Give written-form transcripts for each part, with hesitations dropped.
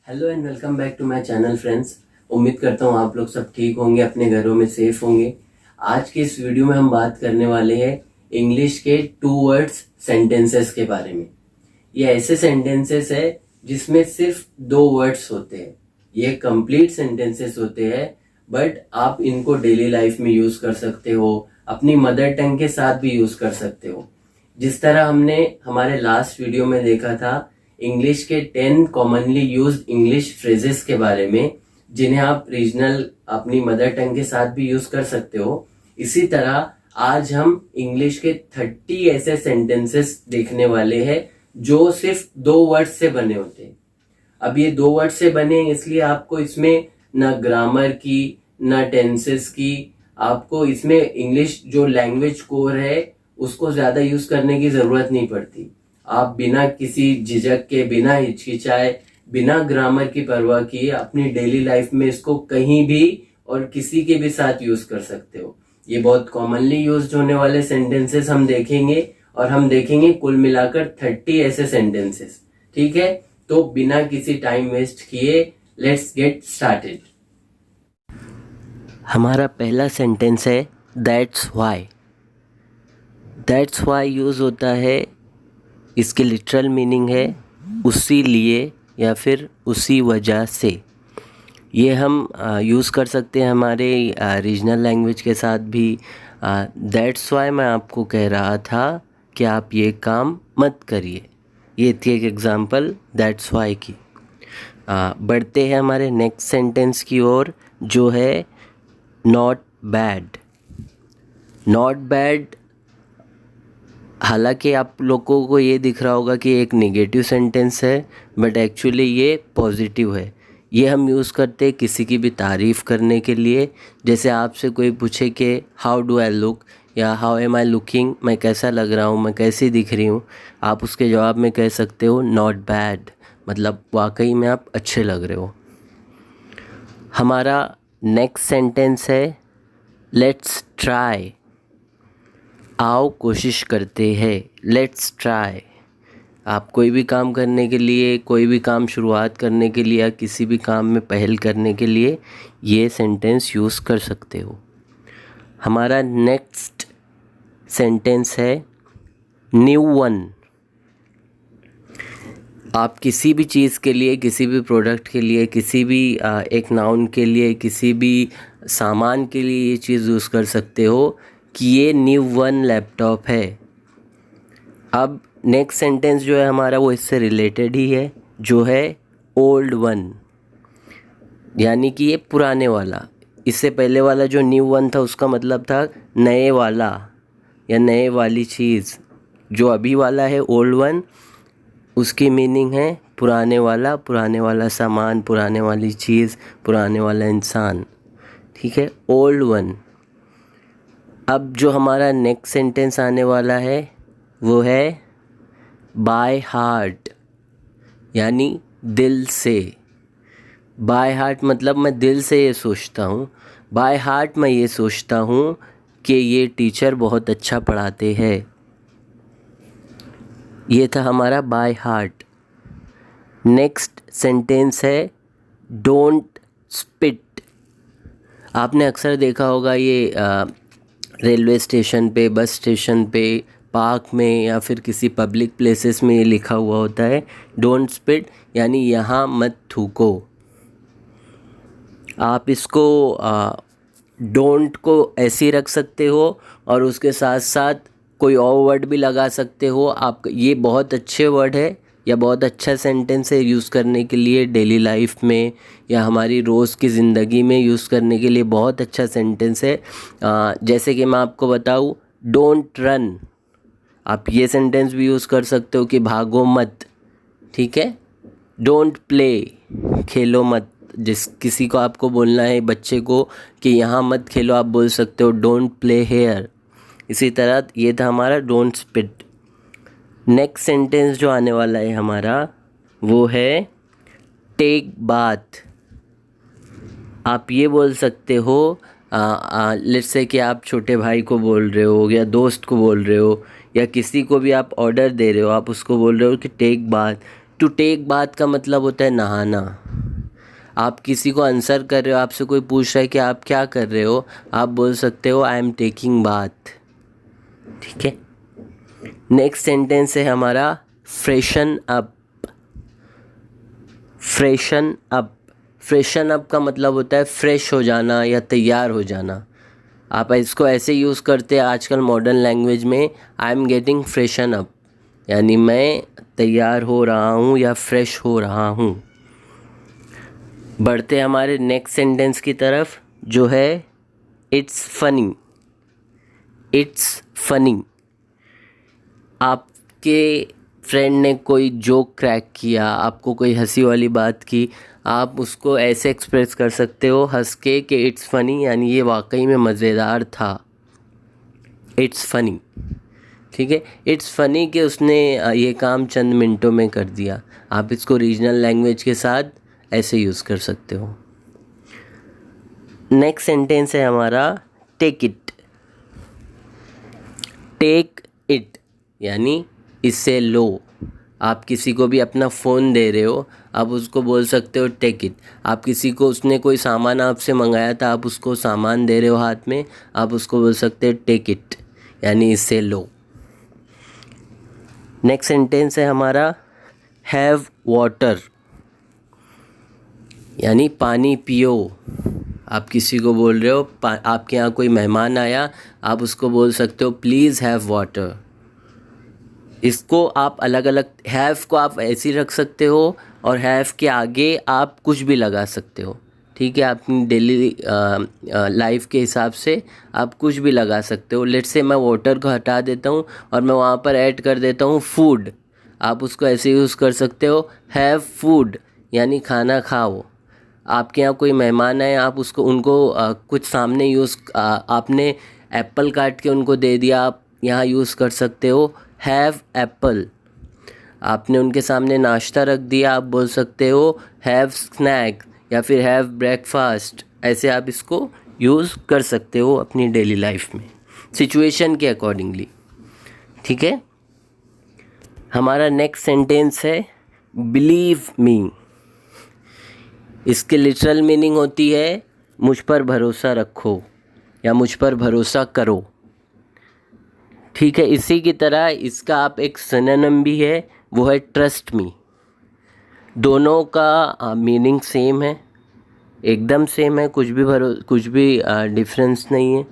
Hello and welcome back to my channel friends. उम्मीद करता हूँ आप लोग सब ठीक होंगे, अपने घरों में सेफ होंगे। आज के इस वीडियो में हम बात करने वाले हैं इंग्लिश के 2 वर्ड्स सेंटेंसेस के बारे में। ये ऐसे सेंटेंसेस है जिसमें सिर्फ 2 वर्ड्स होते हैं। ये कंप्लीट सेंटेंसेस होते हैं, बट आप इनको डेली लाइफ में यूज कर सकते हो, अपनी मदर टंग के साथ भी यूज कर सकते हो। जिस तरह हमने हमारे लास्ट वीडियो में देखा था इंग्लिश के 10 कॉमनली यूज्ड इंग्लिश फ्रेजेस के बारे में, जिन्हें आप रीजनल अपनी मदर टंग के साथ भी यूज कर सकते हो। इसी तरह आज हम इंग्लिश के 30 ऐसे सेंटेंसेस देखने वाले हैं जो सिर्फ 2 वर्ड से बने होते हैं। अब ये 2 वर्ड से बने इसलिए आपको इसमें न ग्रामर की न टेंसेस की, आपको इसमें इंग्लिश जो लैंग्वेज कोर है उसको ज्यादा यूज करने की जरूरत नहीं पड़ती। आप बिना किसी झिझक के, बिना हिचकिचाए, बिना ग्रामर की परवाह किए अपनी डेली लाइफ में इसको कहीं भी और किसी के भी साथ यूज कर सकते हो। ये बहुत कॉमनली यूज होने वाले सेंटेंसेस हम देखेंगे, और हम देखेंगे कुल मिलाकर 30 ऐसे सेंटेंसेस। ठीक है, तो बिना किसी टाइम वेस्ट किए लेट्स गेट स्टार्टेड। हमारा पहला सेंटेंस है that's why. That's why use होता है, इसके लिटरल मीनिंग है उसी लिए या फिर उसी वजह से। ये हम यूज़ कर सकते हैं हमारे रीजनल लैंग्वेज के साथ भी। दैट्स वाई मैं आपको कह रहा था कि आप ये काम मत करिए। ये थी एक एग्जांपल दैट्स वाई की। बढ़ते हैं हमारे नेक्स्ट सेंटेंस की ओर, जो है नॉट बैड। नॉट बैड, हालांकि आप लोगों को ये दिख रहा होगा कि एक नेगेटिव सेंटेंस है, बट एक्चुअली ये पॉजिटिव है। ये हम यूज़ करते हैं किसी की भी तारीफ़ करने के लिए। जैसे आपसे कोई पूछे कि हाउ डू आई लुक या हाउ एम आई लुकिंग, मैं कैसा लग रहा हूँ, मैं कैसी दिख रही हूँ, आप उसके जवाब में कह सकते हो नॉट बैड, मतलब वाकई में आप अच्छे लग रहे हो। हमारा नेक्स्ट सेंटेंस है लेट्स ट्राई। आओ कोशिश करते हैं, लेट्स ट्राई। आप कोई भी काम करने के लिए, कोई भी काम शुरुआत करने के लिए या किसी भी काम में पहल करने के लिए ये सेंटेंस यूज़ कर सकते हो। हमारा नेक्स्ट सेंटेंस है न्यू वन। आप किसी भी चीज़ के लिए, किसी भी प्रोडक्ट के लिए, किसी भी एक नाउन के लिए, किसी भी सामान के लिए ये चीज़ यूज़ कर सकते हो कि ये न्यू वन लैपटॉप है। अब नेक्स्ट सेंटेंस जो है हमारा वो इससे रिलेटेड ही है, जो है ओल्ड वन, यानी कि ये पुराने वाला। इससे पहले वाला जो न्यू वन था उसका मतलब था नए वाला या नए वाली चीज़। जो अभी वाला है ओल्ड वन, उसकी मीनिंग है पुराने वाला सामान, पुराने वाली चीज़, पुराने वाला इंसान। ठीक है, ओल्ड वन। अब जो हमारा नेक्स्ट सेंटेंस आने वाला है वो है बाय हार्ट, यानी दिल से। बाय हार्ट मतलब मैं दिल से ये सोचता हूँ। बाय हार्ट मैं ये सोचता हूँ कि ये टीचर बहुत अच्छा पढ़ाते हैं। ये था हमारा बाय हार्ट। नेक्स्ट सेंटेंस है डोंट स्पिट। आपने अक्सर देखा होगा ये रेलवे स्टेशन पे, बस स्टेशन पे, पार्क में या फिर किसी पब्लिक प्लेसेस में ये लिखा हुआ होता है डोंट स्पिट, यानी यहाँ मत थूको। आप इसको डोंट को ऐसे ही रख सकते हो और उसके साथ साथ कोई और वर्ड भी लगा सकते हो। आप ये बहुत अच्छे वर्ड है या बहुत अच्छा सेंटेंस है यूज़ करने के लिए डेली लाइफ में या हमारी रोज़ की ज़िंदगी में यूज़ करने के लिए बहुत अच्छा सेंटेंस है। जैसे कि मैं आपको बताऊँ, डोंट रन, आप ये सेंटेंस भी यूज़ कर सकते हो कि भागो मत। ठीक है, डोंट प्ले, खेलो मत। जिस किसी को आपको बोलना है बच्चे को कि यहाँ मत खेलो, आप बोल सकते हो डोंट प्ले हेयर। इसी तरह ये था हमारा डोंट स्पिट। नेक्स्ट सेंटेंस जो आने वाला है हमारा वो है टेक बाथ। आप ये बोल सकते हो, लेट्स से कि आप छोटे भाई को बोल रहे हो या दोस्त को बोल रहे हो या किसी को भी आप ऑर्डर दे रहे हो, आप उसको बोल रहे हो कि take bath. To take bath का मतलब होता है नहाना। आप किसी को आंसर कर रहे हो, आपसे कोई पूछ रहा है कि आप क्या कर रहे हो, आप बोल सकते हो आई एम टेकिंग बाथ। ठीक है। नेक्स्ट सेंटेंस है हमारा freshen up. Freshen up, freshen up का मतलब होता है फ्रेश हो जाना या तैयार हो जाना। आप इसको ऐसे यूज़ करते हैं आजकल मॉडर्न लैंग्वेज में, I am getting freshen up, यानी मैं तैयार हो रहा हूँ या फ्रेश हो रहा हूँ। बढ़ते हमारे नेक्स्ट सेंटेंस की तरफ, जो है इट्स फनी। इट्स फनी, आपके फ्रेंड ने कोई जोक क्रैक किया, आपको कोई हंसी वाली बात की, आप उसको ऐसे एक्सप्रेस कर सकते हो हंस के कि इट्स फनी, यानी ये वाकई में मज़ेदार था। It's funny. ठीक है। इट्स फनी कि उसने ये काम चंद मिनटों में कर दिया। आप इसको रीजनल लैंग्वेज के साथ ऐसे यूज़ कर सकते हो। नेक्स्ट सेंटेंस है हमारा टेक इट। टेक इट यानी इसे लो। आप किसी को भी अपना फ़ोन दे रहे हो, आप उसको बोल सकते हो टेक इट। आप किसी को, उसने कोई सामान आपसे मंगाया था, आप उसको सामान दे रहे हो हाथ में, आप उसको बोल सकते हो टेक इट, यानी इसे लो। नेक्स्ट सेंटेंस है हमारा हैव वाटर, यानी पानी पियो। आप किसी को बोल रहे हो, आपके यहाँ कोई मेहमान आया, आप उसको बोल सकते हो प्लीज़ हैव वाटर। इसको आप अलग अलग, हैव को आप ऐसे ही रख सकते हो और हैव के आगे आप कुछ भी लगा सकते हो। ठीक है। अपनी डेली लाइफ के हिसाब से आप कुछ भी लगा सकते हो। लेट्स से मैं वाटर को हटा देता हूँ और मैं वहाँ पर ऐड कर देता हूँ फूड। आप उसको ऐसे यूज़ कर सकते हो हैव फूड, यानी खाना खाओ। आपके यहाँ कोई मेहमान आए, आप उसको उनको कुछ सामने आपने एप्पल काट के उनको दे दिया, आप यहाँ यूज़ कर सकते हो हैव एप्पल। आपने उनके सामने नाश्ता रख दिया, आप बोल सकते हो हैव स्नैक या फिर हैव ब्रेकफास्ट। ऐसे आप इसको यूज़ कर सकते हो अपनी डेली लाइफ में, सिचुएशन के अकॉर्डिंगली। ठीक है। हमारा नेक्स्ट सेंटेंस है बिलीव मी। इसके लिटरल मीनिंग होती है मुझ पर भरोसा रखो या मुझ पर भरोसा करो। ठीक है। इसी की तरह इसका आप एक सिनोनिम भी है, वो है ट्रस्ट मी। दोनों का मीनिंग सेम है, एकदम सेम है, कुछ भी डिफरेंस नहीं है।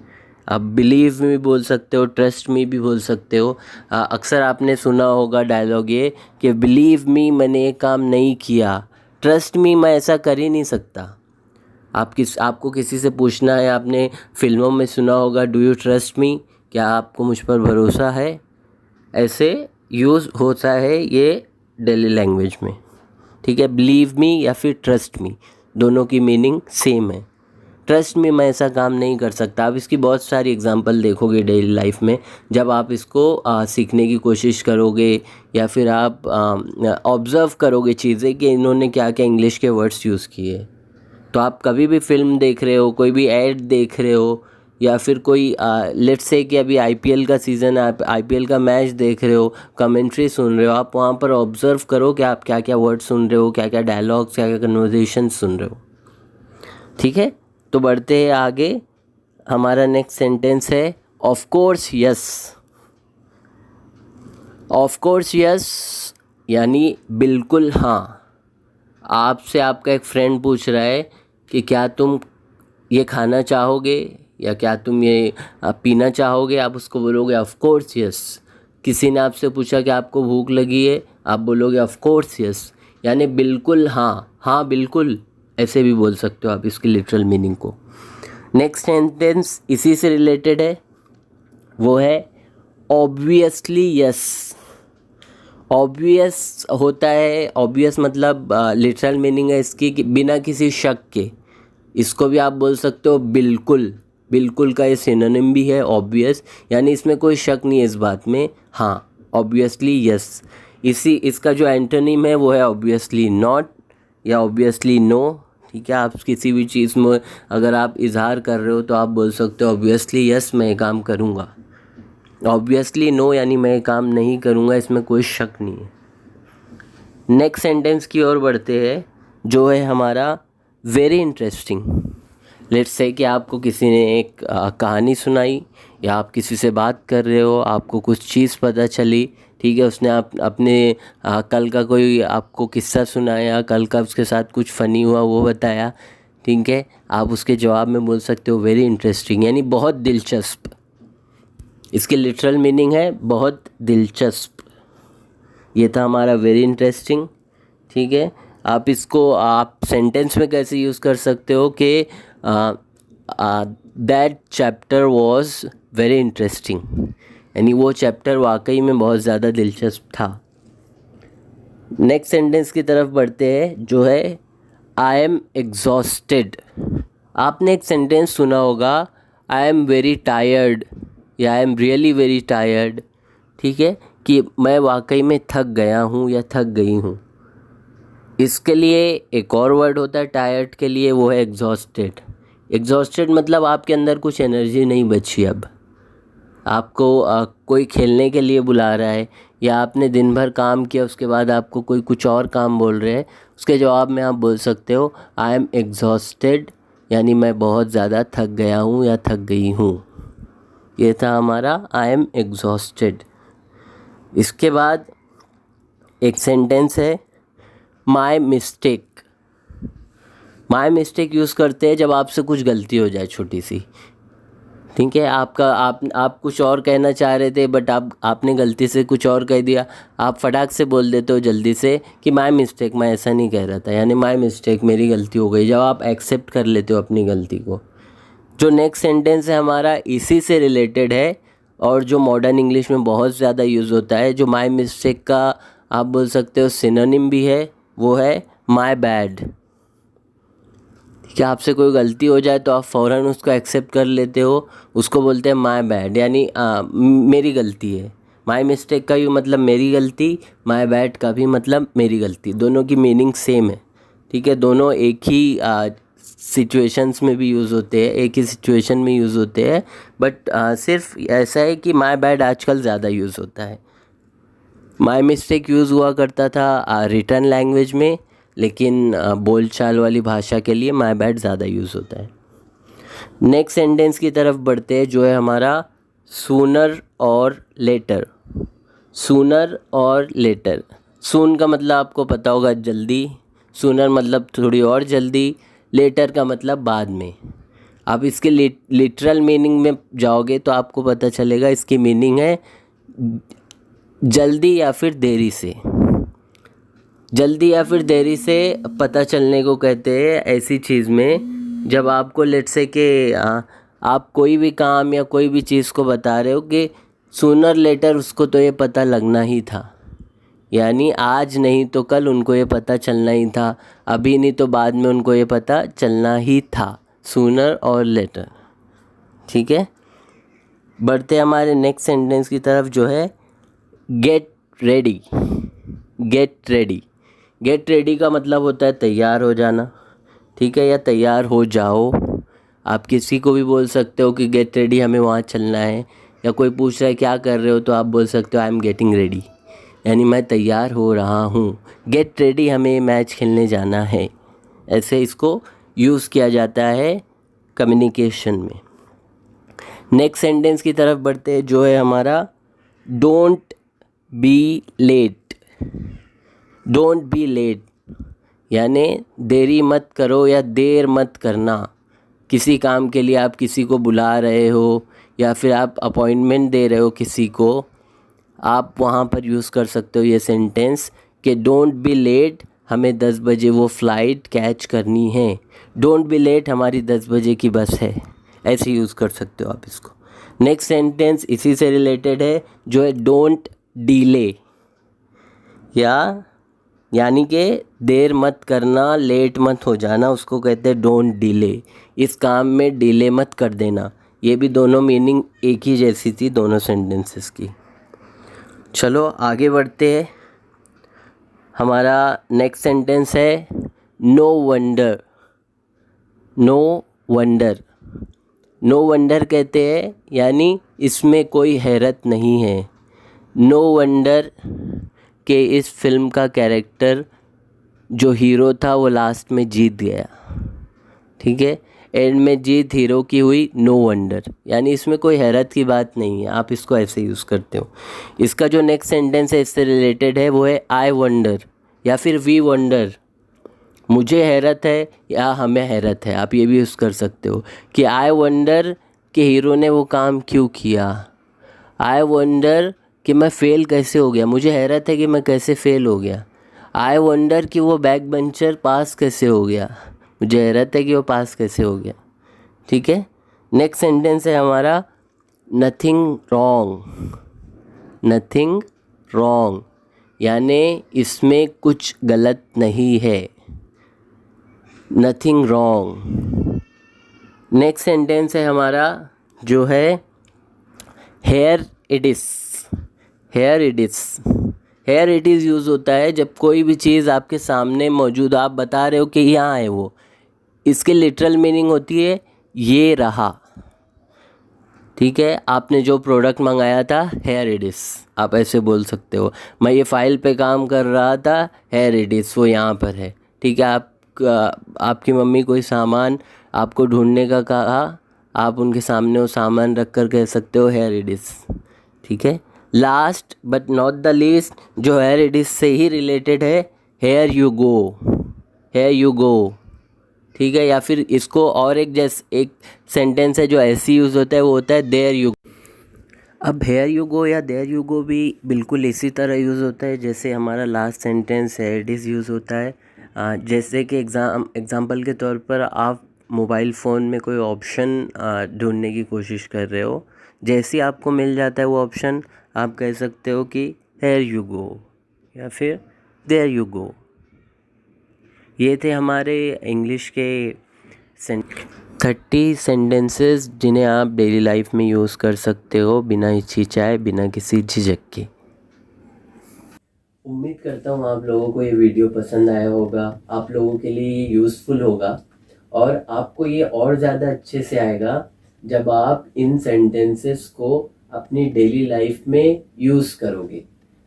आप बिलीव में भी बोल सकते हो, ट्रस्ट में भी बोल सकते हो। अक्सर आपने सुना होगा डायलॉग ये कि बिलीव मी, मैंने ये काम नहीं किया, ट्रस्ट मी, मैं ऐसा कर ही नहीं सकता। आपको किसी से पूछना है, आपने फिल्मों में सुना होगा डू यू ट्रस्ट मी, क्या आपको मुझ पर भरोसा है। ऐसे यूज़ होता है ये डेली लैंग्वेज में। ठीक है। बिलीव मी या फिर ट्रस्ट मी, दोनों की मीनिंग सेम है। ट्रस्ट मी, मैं ऐसा काम नहीं कर सकता। आप इसकी बहुत सारी एग्जांपल देखोगे डेली लाइफ में, जब आप इसको सीखने की कोशिश करोगे या फिर आप ऑब्ज़र्व करोगे चीज़ें कि इन्होंने क्या क्या इंग्लिश के वर्ड्स यूज़ किए। तो आप कभी भी फिल्म देख रहे हो, कोई भी ऐड देख रहे हो, या फिर कोई लेट्स से कि अभी आईपीएल का सीज़न है, आप आईपीएल का मैच देख रहे हो, कमेंट्री सुन रहे हो, आप वहाँ पर ऑब्ज़र्व करो कि आप क्या क्या वर्ड सुन रहे हो, क्या क्या डायलॉग्स, क्या क्या कन्वर्सेशन सुन रहे हो। ठीक है। तो बढ़ते हैं आगे। हमारा नेक्स्ट सेंटेंस है of course yes. Of course yes यानी बिल्कुल हाँ। आपसे आपका एक फ्रेंड पूछ रहा है कि क्या तुम ये खाना चाहोगे या क्या तुम ये पीना चाहोगे, आप उसको बोलोगे ऑफ कोर्स यस। किसी ने आपसे पूछा कि आपको भूख लगी है, आप बोलोगे ऑफ कोर्स यस, यानी बिल्कुल हाँ, हाँ बिल्कुल, ऐसे भी बोल सकते हो आप इसकी लिटरल मीनिंग को। नेक्स्ट सेंटेंस इसी से रिलेटेड है, वो है ऑब्वियसली यस। ऑब्वियस होता है, ऑब्वियस मतलब लिटरल मीनिंग है इसकी कि बिना किसी शक के। इसको भी आप बोल सकते हो बिल्कुल। बिल्कुल का ये सिनोनिम भी है ऑब्वियस, यानी इसमें कोई शक नहीं है इस बात में, हाँ ऑब्वियसली यस। इसका जो एंटोनिम है वो है ऑब्वियसली नॉट या ऑब्वियसली नो। ठीक है। आप किसी भी चीज़ में अगर आप इजहार कर रहे हो तो आप बोल सकते हो ऑब्वियसली यस, मैं ये काम करूँगा। ऑब्वियसली नो यानी मैं ये काम नहीं करूँगा, इसमें कोई शक नहीं है। नेक्स्ट सेंटेंस की ओर बढ़ते हैं, जो है हमारा वेरी इंटरेस्टिंग। लेट्स से कि आपको किसी ने एक कहानी सुनाई, या आप किसी से बात कर रहे हो, आपको कुछ चीज़ पता चली, ठीक है, उसने अपने कल का कोई आपको किस्सा सुनाया, कल का उसके साथ कुछ फ़नी हुआ वो बताया, ठीक है, आप उसके जवाब में बोल सकते हो वेरी इंटरेस्टिंग, यानी बहुत दिलचस्प। इसके लिटरल मीनिंग है बहुत दिलचस्प। ये था हमारा वेरी इंटरेस्टिंग, ठीक है। आप इसको आप सेंटेंस में कैसे यूज़ कर सकते हो कि that chapter was very interesting, यानी वो चैप्टर वाकई में बहुत ज़्यादा दिलचस्प था। नेक्स्ट सेंटेंस की तरफ बढ़ते हैं, जो है आई एम एग्जॉस्टेड। आपने एक सेंटेंस सुना होगा, आई एम वेरी टायर्ड या I am really very tired, ठीक है, कि मैं वाकई में थक गया हूँ या थक गई हूँ। इसके लिए एक और वर्ड होता है टायर्ड के लिए, वो है एग्जॉस्टेड। एग्जॉस्टेड मतलब आपके अंदर कुछ एनर्जी नहीं बची, अब आपको कोई खेलने के लिए बुला रहा है, या आपने दिन भर काम किया उसके बाद आपको कोई कुछ और काम बोल रहे हैं, उसके जवाब में आप बोल सकते हो आई एम एग्जॉस्टेड, यानी मैं बहुत ज़्यादा थक गया हूँ या थक गई हूँ। ये था हमारा आई एम एग्जॉस्टेड। इसके बाद एक सेंटेंस है my mistake. My mistake use करते हैं जब आपसे कुछ गलती हो जाए छोटी सी, ठीक है, आप कुछ और कहना चाह रहे थे बट आपने गलती से कुछ और कह दिया, आप फटाक से बोल देते हो जल्दी से कि माई मिस्टेक, मैं ऐसा नहीं कह रहा था, यानी माई मिस्टेक, मेरी गलती हो गई, जब आप एक्सेप्ट कर लेते हो अपनी गलती को। जो नेक्स्ट सेंटेंस है हमारा इसी से रिलेटेड है, और जो मॉडर्न इंग्लिश में बहुत ज़्यादा यूज़ होता है, जो माई मिस्टेक का आप बोल सकते हो सिनोनिम भी है, वो है माई बैड। कि आपसे कोई गलती हो जाए तो आप फ़ौरन उसको एक्सेप्ट कर लेते हो, उसको बोलते हैं माई बैड, यानी मेरी गलती है। माई मिस्टेक का भी मतलब मेरी गलती, माई बैड का भी मतलब मेरी गलती, दोनों की मीनिंग सेम है, ठीक है, दोनों एक ही सिचुएशंस में भी यूज़ होते हैं, एक ही सिचुएशन में यूज़ होते हैं, बट सिर्फ ऐसा है कि माई बैड आजकल ज़्यादा यूज़ होता है। माई मिस्टेक यूज़ हुआ करता था रिटर्न लैंग्वेज में, लेकिन बोलचाल वाली भाषा के लिए माई बैड ज़्यादा यूज़ होता है। नेक्स्ट सेंटेंस की तरफ बढ़ते हैं, जो है हमारा सूनर और लेटर। सूनर और लेटर, सून का मतलब आपको पता होगा जल्दी, सूनर मतलब थोड़ी और जल्दी, लेटर का मतलब बाद में। आप इसके लिटरल मीनिंग में जाओगे तो आपको पता चलेगा, इसकी मीनिंग है जल्दी या फिर देरी से। जल्दी या फिर देरी से पता चलने को कहते हैं ऐसी चीज़ में जब आपको लेट्स से कि आप कोई भी काम या कोई भी चीज़ को बता रहे हो कि सूनर लेटर उसको तो ये पता लगना ही था, यानी आज नहीं तो कल उनको ये पता चलना ही था, अभी नहीं तो बाद में उनको ये पता चलना ही था, सूनर और लेटर, ठीक है। बढ़ते हमारे नेक्स्ट सेंटेंस की तरफ, जो है get ready. Get ready, get ready का मतलब होता है तैयार हो जाना, ठीक है, या तैयार हो जाओ। आप किसी को भी बोल सकते हो कि गेट रेडी, हमें वहाँ चलना है, या कोई पूछ रहा है क्या कर रहे हो तो आप बोल सकते हो आई एम गेटिंग रेडी, यानी मैं तैयार हो रहा हूँ। गेट रेडी, हमें मैच खेलने जाना है, ऐसे इसको यूज़ किया जाता है कम्युनिकेशन में। नेक्स्ट सेंटेंस की तरफ बढ़ते हैं, जो है हमारा don't be late. Don't be late, यानी देरी मत करो या देर मत करना। किसी काम के लिए आप किसी को बुला रहे हो या फिर आप अपॉइंटमेंट दे रहे हो किसी को, आप वहाँ पर यूज़ कर सकते हो ये सेंटेंस कि डोंट बी लेट, हमें 10 बजे वो फ़्लाइट कैच करनी है। डोंट बी लेट, हमारी 10 बजे की बस है, ऐसे यूज़ कर सकते हो आप इसको। नेक्स्ट सेंटेंस इसी से रिलेटेड है, जो है डोंट डीले, यानी कि देर मत करना, लेट मत हो जाना, उसको कहते हैं डोंट डिले। इस काम में डिले मत कर देना। ये भी दोनों मीनिंग एक ही जैसी थी दोनों सेंटेंसेस की। चलो आगे बढ़ते हैं। हमारा नेक्स्ट सेंटेंस है no wonder. No wonder, no wonder कहते हैं, यानी इसमें कोई हैरत नहीं है। नो वंडर कि इस फिल्म का कैरेक्टर जो हीरो था वो लास्ट में जीत गया। ठीक है। एंड में जीत हीरो की हुई, नो वंडर, यानी इसमें कोई हैरत की बात नहीं है, आप इसको ऐसे यूज़ करते हो। इसका जो नेक्स्ट सेंटेंस है इससे रिलेटेड है, वो है आई वंडर या फिर वी वंडर, मुझे हैरत है या हमें हैरत है, आप ये भी यूज़ कर सकते हो कि आई वंडर कि हीरो ने वो काम क्यों किया। आई वंडर कि मैं फ़ेल कैसे हो गया, मुझे हैरत है कि मैं कैसे फ़ेल हो गया। आई वंडर कि वो बैक बेंचर पास कैसे हो गया, मुझे हैरत है कि वो पास कैसे हो गया। ठीक है। नेक्स्ट सेंटेंस है हमारा नथिंग रॉन्ग, नथिंग रॉन्ग, यानी इसमें कुछ गलत नहीं है, नथिंग रॉन्ग। नेक्स्ट सेंटेंस है हमारा जो है here it is, here it is. Here it is use होता है जब कोई भी चीज़ आपके सामने मौजूद, आप बता रहे हो कि यहाँ है वो, इसके लिटरल मीनिंग होती है ये रहा। ठीक है, आपने जो प्रोडक्ट मंगाया था हेयर इट इज़, आप ऐसे बोल सकते हो। मैं ये फ़ाइल पे काम कर रहा था, हेयर इट इज़, वो यहाँ पर है। ठीक है, आपकी मम्मी कोई सामान आपको ढूंढने का कहा, आप उनके सामने वो सामान रख कर कह सकते हो हेयर इट इज़। ठीक है। Last but not the least, जो हेयर इट इज़ से ही रिलेटेड है, here you go, here you go. ठीक है, या फिर इसको और एक सेंटेंस है जो ऐसे यूज़ होता है, वो होता है देयर यू। अब हेयर यू गो या देयर यू गो भी बिल्कुल इसी तरह यूज़ होता है जैसे हमारा लास्ट सेंटेंस है इट इज़ यूज़ होता है। जैसे कि एग्ज़ाम्पल के तौर पर आप मोबाइल फ़ोन में कोई ऑप्शन ढूंढने की कोशिश कर रहे हो, जैसे ही आपको मिल जाता है वो ऑप्शन, आप कह सकते हो कि हेयर यू गो या फिर देयर यू गो। ये थे हमारे इंग्लिश के 30 सेंटेंसेस जिन्हें आप डेली लाइफ में यूज़ कर सकते हो बिना हिचकिचाए, बिना किसी झिझक के। उम्मीद करता हूँ आप लोगों को ये वीडियो पसंद आया होगा, आप लोगों के लिए ये यूज़फुल होगा और आपको ये और ज़्यादा अच्छे से आएगा जब आप इन सेंटेंसेस को अपनी डेली लाइफ में यूज़ करोगे।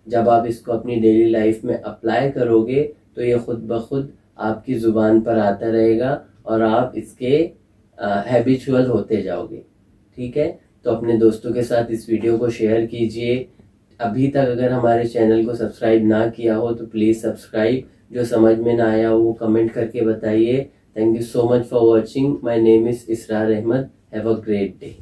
जब आप इसको अपनी डेली लाइफ में अप्लाई करोगे तो ये खुद ब खुद आपकी ज़ुबान पर आता रहेगा और आप इसके हैबिचुअल होते जाओगे। ठीक है, तो अपने दोस्तों के साथ इस वीडियो को शेयर कीजिए। अभी तक अगर हमारे चैनल को सब्सक्राइब ना किया हो तो प्लीज़ सब्सक्राइब, जो समझ में ना आया हो वो कमेंट करके बताइए। Thank you so much for watching. My name is Israr Ahmad. Have a great day.